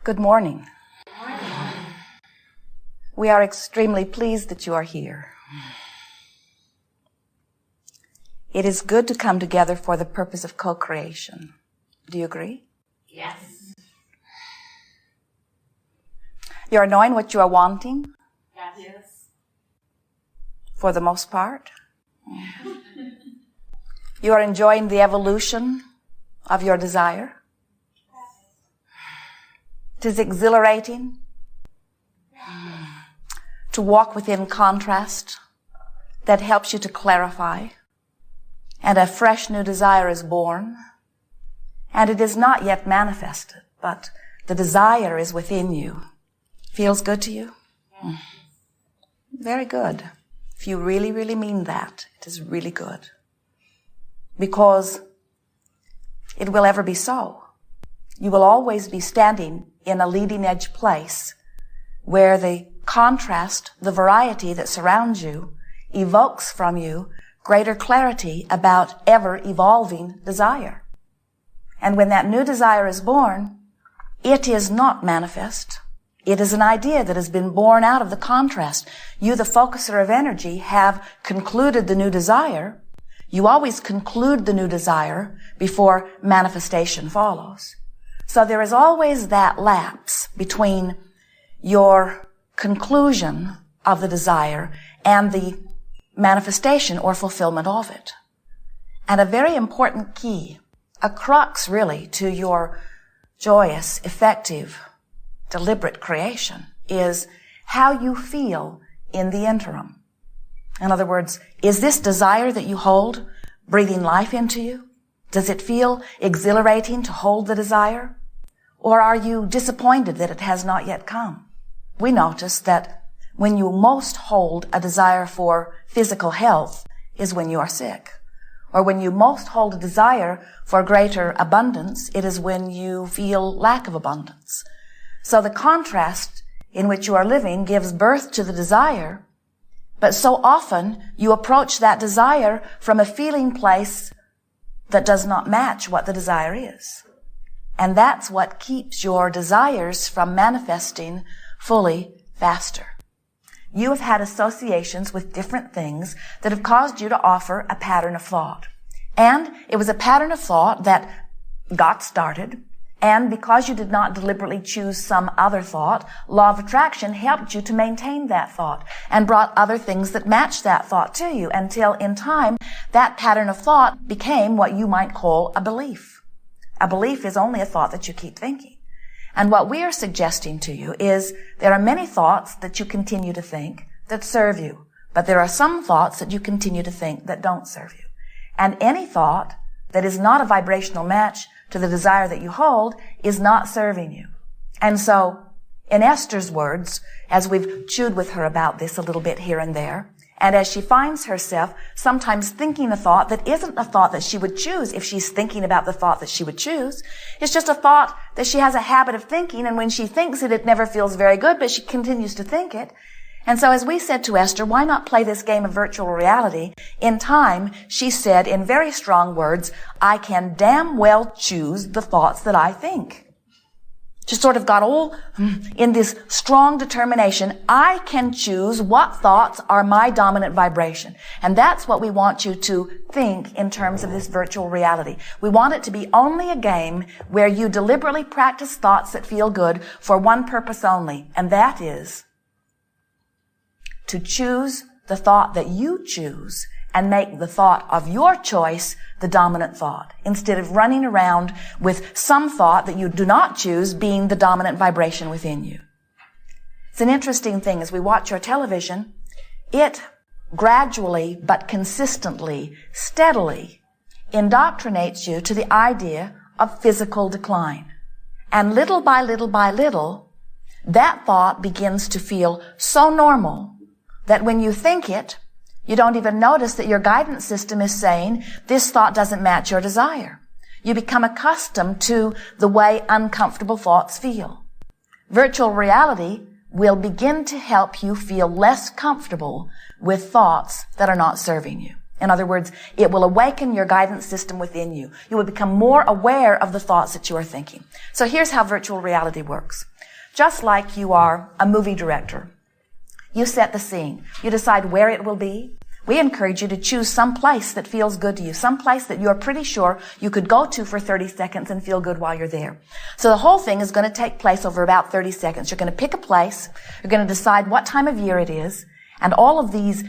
Good morning. We are extremely pleased that you are here. It is good to come together for the purpose of co-creation. Do you agree? Yes. You are knowing what you are wanting? Yes. For the most part? You are enjoying the evolution of your desire? It is exhilarating to walk within contrast that helps you to clarify, and a fresh new desire is born, and it is not yet manifested, but the desire is within you. Feels good to you? Very good. If you really, really mean that, it is really good. Because it will ever be so. You will always be standing in a leading edge place where the contrast, the variety that surrounds you, evokes from you greater clarity about ever-evolving desire. And when that new desire is born, it is not manifest. It is an idea that has been born out of the contrast. You, the focuser of energy, have concluded the new desire. You always conclude the new desire before manifestation follows. So there is always that lapse between your conclusion of the desire and the manifestation or fulfillment of it. And a very important key, a crux really to your joyous, effective, deliberate creation is how you feel in the interim. In other words, is this desire that you hold breathing life into you? Does it feel exhilarating to hold the desire? Or are you disappointed that it has not yet come? We notice that when you most hold a desire for physical health is when you are sick. Or when you most hold a desire for greater abundance, it is when you feel lack of abundance. So the contrast in which you are living gives birth to the desire, but so often you approach that desire from a feeling place that does not match what the desire is. And that's what keeps your desires from manifesting fully faster. You have had associations with different things that have caused you to offer a pattern of thought. And it was a pattern of thought that got started. And because you did not deliberately choose some other thought, law of attraction helped you to maintain that thought and brought other things that matched that thought to you until in time that pattern of thought became what you might call a belief. A belief is only a thought that you keep thinking. And what we are suggesting to you is there are many thoughts that you continue to think that serve you, but there are some thoughts that you continue to think that don't serve you. And any thought that is not a vibrational match to the desire that you hold is not serving you. And so, in Esther's words, as we've chewed with her about this a little bit here and there, and as she finds herself sometimes thinking a thought that isn't a thought that she would choose if she's thinking about the thought that she would choose, it's just a thought that she has a habit of thinking, and when she thinks it, it never feels very good, but she continues to think it. And so as we said to Esther, why not play this game of virtual reality? In time, she said in very strong words, I can damn well choose the thoughts that I think. She sort of got all in this strong determination. I can choose what thoughts are my dominant vibration. And that's what we want you to think in terms of this virtual reality. We want it to be only a game where you deliberately practice thoughts that feel good for one purpose only, and that is to choose the thought that you choose and make the thought of your choice the dominant thought, instead of running around with some thought that you do not choose being the dominant vibration within you. It's an interesting thing. As we watch your television, it gradually but consistently, steadily indoctrinates you to the idea of physical decline. And little by little by little, that thought begins to feel so normal that when you think it, you don't even notice that your guidance system is saying, this thought doesn't match your desire. You become accustomed to the way uncomfortable thoughts feel. Virtual reality will begin to help you feel less comfortable with thoughts that are not serving you. In other words, it will awaken your guidance system within you. You will become more aware of the thoughts that you are thinking. So here's how virtual reality works. Just like you are a movie director, you set the scene. You decide where it will be. We encourage you to choose some place that feels good to you, some place that you're pretty sure you could go to for 30 seconds and feel good while you're there. So the whole thing is going to take place over about 30 seconds. You're going to pick a place. You're going to decide what time of year it is. And all of these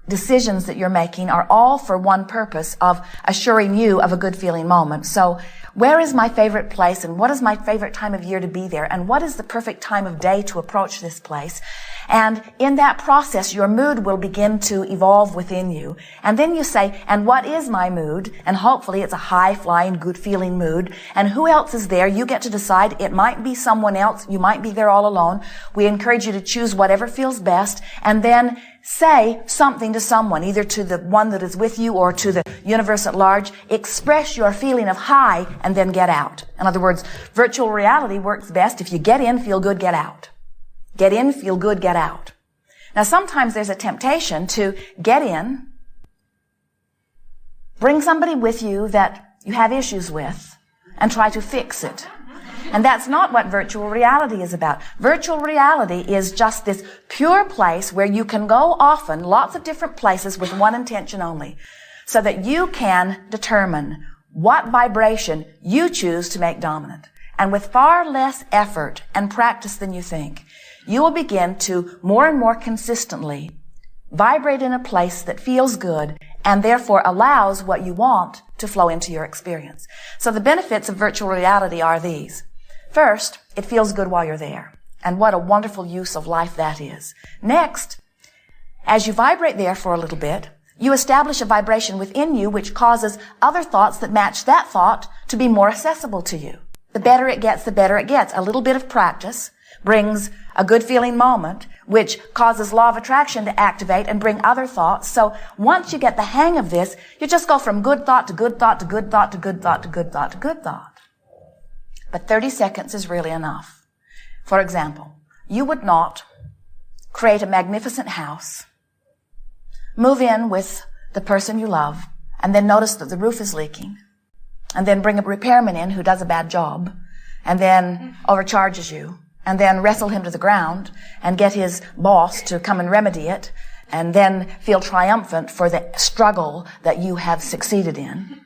decisions that you're making are all for one purpose of assuring you of a good feeling moment. So where is my favorite place, and what is my favorite time of year to be there, and what is the perfect time of day to approach this place? And in that process, your mood will begin to evolve within you. And then you say, and what is my mood? And hopefully it's a high-flying, good-feeling mood. And who else is there? You get to decide. It might be someone else. You might be there all alone. We encourage you to choose whatever feels best, and then say something to someone, either to the one that is with you or to the universe at large. Express your feeling of high and then get out. In other words, virtual reality works best if you get in, feel good, get out. Get in, feel good, get out. Now sometimes there's a temptation to get in, bring somebody with you that you have issues with, and try to fix it. And that's not what virtual reality is about. Virtual reality is just this pure place where you can go often, lots of different places with one intention only, so that you can determine what vibration you choose to make dominant. And with far less effort and practice than you think, you will begin to more and more consistently vibrate in a place that feels good and therefore allows what you want to flow into your experience. So the benefits of virtual reality are these. First, it feels good while you're there. And what a wonderful use of life that is. Next, as you vibrate there for a little bit, you establish a vibration within you which causes other thoughts that match that thought to be more accessible to you. The better it gets, the better it gets. A little bit of practice brings a good feeling moment, which causes law of attraction to activate and bring other thoughts. So once you get the hang of this, you just go from good thought to good thought to good thought to good thought to good thought to good thought. But 30 seconds is really enough. For example, you would not create a magnificent house, move in with the person you love, and then notice that the roof is leaking, and then bring a repairman in who does a bad job, and then overcharges you, and then wrestle him to the ground, and get his boss to come and remedy it, and then feel triumphant for the struggle that you have succeeded in.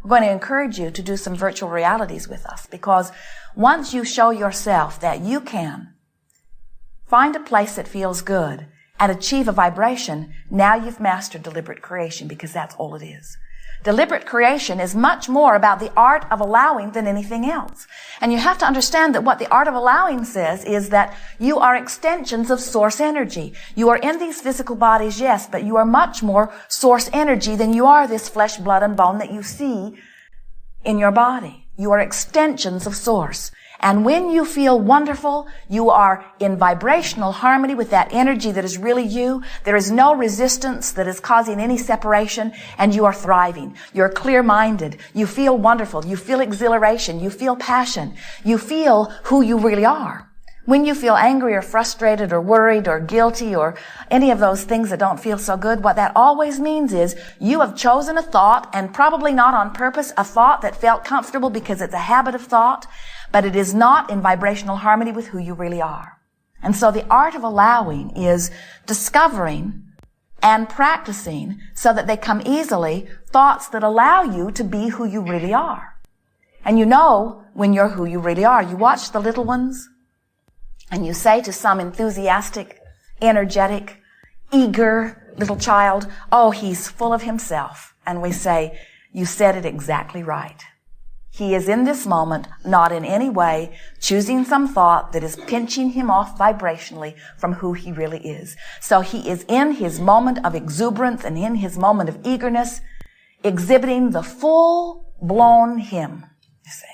We're going to encourage you to do some virtual realities with us, because once you show yourself that you can find a place that feels good and achieve a vibration, now you've mastered deliberate creation, because that's all it is. Deliberate creation is much more about the art of allowing than anything else. And you have to understand that what the art of allowing says is that you are extensions of source energy. You are in these physical bodies, yes, but you are much more source energy than you are this flesh, blood, and bone that you see in your body. You are extensions of source. And when you feel wonderful, you are in vibrational harmony with that energy that is really you. There is no resistance that is causing any separation, and you are thriving. You're clear-minded. You feel wonderful. You feel exhilaration. You feel passion. You feel who you really are. When you feel angry or frustrated or worried or guilty or any of those things that don't feel so good, what that always means is you have chosen a thought, and probably not on purpose, a thought that felt comfortable because it's a habit of thought, but it is not in vibrational harmony with who you really are. And so the art of allowing is discovering and practicing so that they come easily, thoughts that allow you to be who you really are. And you know when you're who you really are. You watch the little ones, and you say to some enthusiastic, energetic, eager little child, oh, he's full of himself. And we say, you said it exactly right. He is in this moment, not in any way choosing some thought that is pinching him off vibrationally from who he really is. So he is in his moment of exuberance and in his moment of eagerness, exhibiting the full-blown him, you see.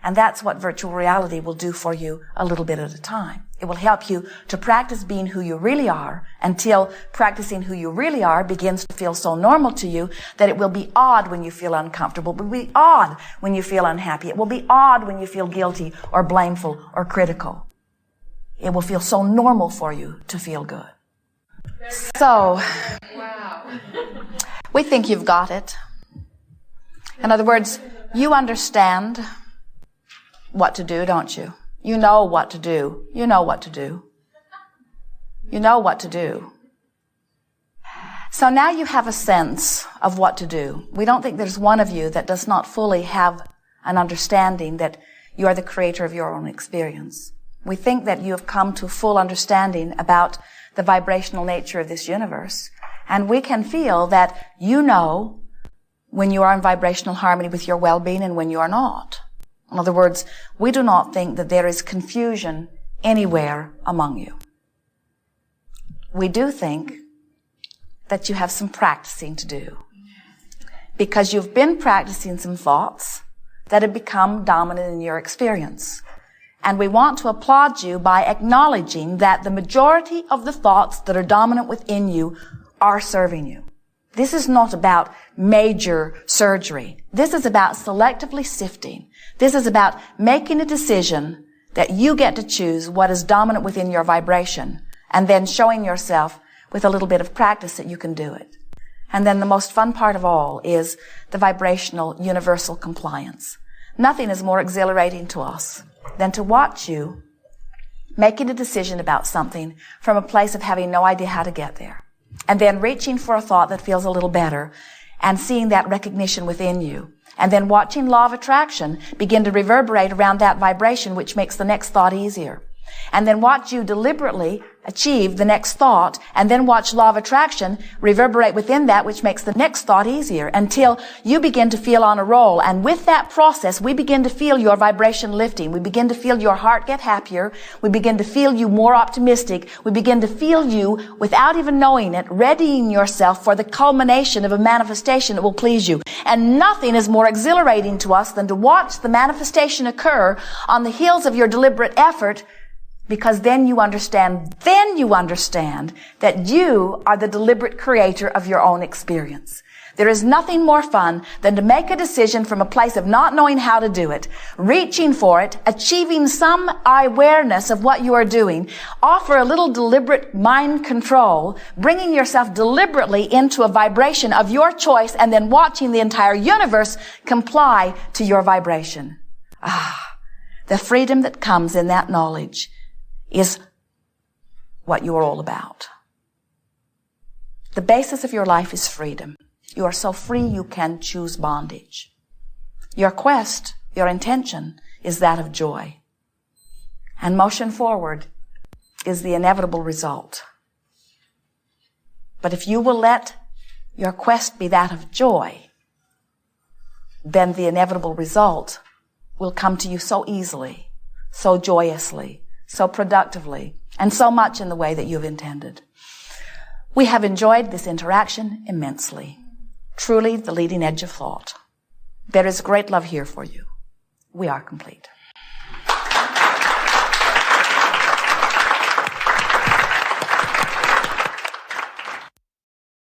And that's what virtual reality will do for you a little bit at a time. It will help you to practice being who you really are until practicing who you really are begins to feel so normal to you that it will be odd when you feel uncomfortable. It will be odd when you feel unhappy. It will be odd when you feel guilty or blameful or critical. It will feel so normal for you to feel good. So, Wow. we think you've got it. In other words, you understand what to do, don't you? You know what to do. You know what to do. You know what to do. So now you have a sense of what to do. We don't think there's one of you that does not fully have an understanding that you are the creator of your own experience. We think that you have come to full understanding about the vibrational nature of this universe. And we can feel that you know when you are in vibrational harmony with your well-being and when you are not. In other words, we do not think that there is confusion anywhere among you. We do think that you have some practicing to do, because you've been practicing some thoughts that have become dominant in your experience. And we want to applaud you by acknowledging that the majority of the thoughts that are dominant within you are serving you. This is not about major surgery. This is about selectively sifting. This is about making a decision that you get to choose what is dominant within your vibration, and then showing yourself with a little bit of practice that you can do it. And then the most fun part of all is the vibrational universal compliance. Nothing is more exhilarating to us than to watch you making a decision about something from a place of having no idea how to get there, and then reaching for a thought that feels a little better and seeing that recognition within you, and then watching law of attraction begin to reverberate around that vibration, which makes the next thought easier. And then watch you deliberately achieve the next thought, and then watch law of attraction reverberate within that, which makes the next thought easier, until you begin to feel on a roll. And with that process, we begin to feel your vibration lifting. We begin to feel your heart get happier. We begin to feel you more optimistic. We begin to feel you, without even knowing it, readying yourself for the culmination of a manifestation that will please you. And nothing is more exhilarating to us than to watch the manifestation occur on the heels of your deliberate effort, because then you understand that you are the deliberate creator of your own experience. There is nothing more fun than to make a decision from a place of not knowing how to do it, reaching for it, achieving some awareness of what you are doing, offer a little deliberate mind control, bringing yourself deliberately into a vibration of your choice, and then watching the entire universe comply to your vibration. The freedom that comes in that knowledge is what you are all about. The basis of your life is freedom. You are so free you can choose bondage. Your quest, your intention, is that of joy. And motion forward is the inevitable result. But if you will let your quest be that of joy, then the inevitable result will come to you so easily, so joyously, so productively, and so much in the way that you've intended. We have enjoyed this interaction immensely. Truly the leading edge of thought. There is great love here for you. We are complete.